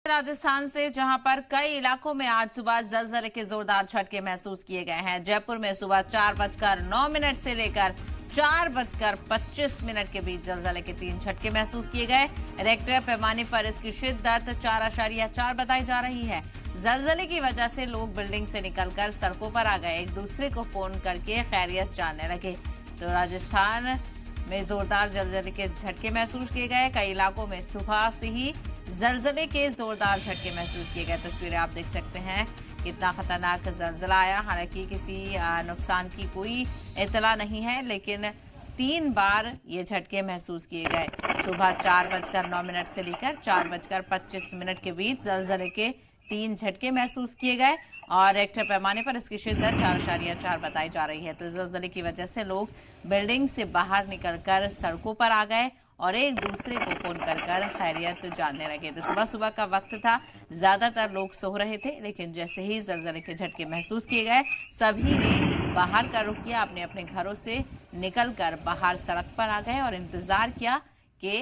राजस्थान से जहां पर कई इलाकों में आज सुबह जलजले के जोरदार झटके महसूस किए गए हैं। जयपुर में सुबह 4:09 से लेकर 4:25 के बीच जलजले के 3 झटके महसूस किए गए। रिक्टर पैमाने पर इसकी शिद्दत 4.4 बताई जा रही है। जलजले की वजह से लोग बिल्डिंग से निकलकर सड़कों पर आ गए, एक दूसरे को फोन करके खैरियत जानने लगे। तो राजस्थान में जोरदार जलजले के झटके महसूस किए गए। कई इलाकों में सुबह से ही जलजले के जोरदार झटके महसूस किए गए। तस्वीरें आप देख सकते हैं, कितना खतरनाक जलजला आया। हालांकि किसी नुकसान की कोई इतला नहीं है, लेकिन 3 बार ये झटके महसूस किए गए। सुबह 4:09 से लेकर 4:25 के बीच जलजले के 3 झटके महसूस किए गए और रिक्टर पैमाने पर इसकी शिद्दत 4.4 बताई जा रही है। तो जलजले की वजह से लोग बिल्डिंग से बाहर निकलकर सड़कों पर आ गए और एक दूसरे को फोन कर खैरियत जानने लगे। तो सुबह सुबह का वक्त था, ज्यादातर लोग सो रहे थे, लेकिन जैसे ही जलजले के झटके महसूस किए गए, सभी ने बाहर का रुख किया, अपने अपने घरों से निकलकर बाहर सड़क पर आ गए और इंतजार किया कि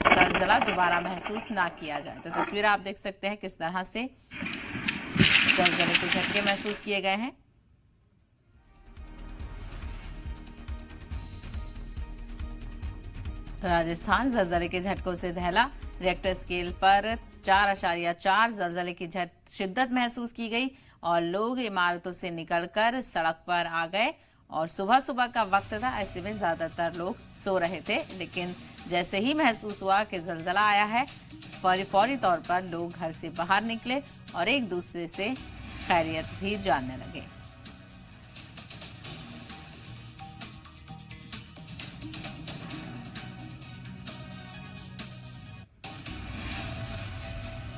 जलजला दोबारा महसूस ना किया जाए। तो तस्वीर आप देख सकते हैं किस तरह से जलजले के झटके महसूस किए गए हैं। तो राजस्थान जलजले के झटकों से दहला। रिक्टर स्केल पर 4.4 जलजले की शिद्दत महसूस की गई और लोग इमारतों से निकलकर सड़क पर आ गए और सुबह सुबह का वक्त था, ऐसे में ज्यादातर लोग सो रहे थे, लेकिन जैसे ही महसूस हुआ कि जलजला आया है, फौरी तौर पर लोग घर से बाहर निकले और एक दूसरे से खैरियत भी जानने लगे।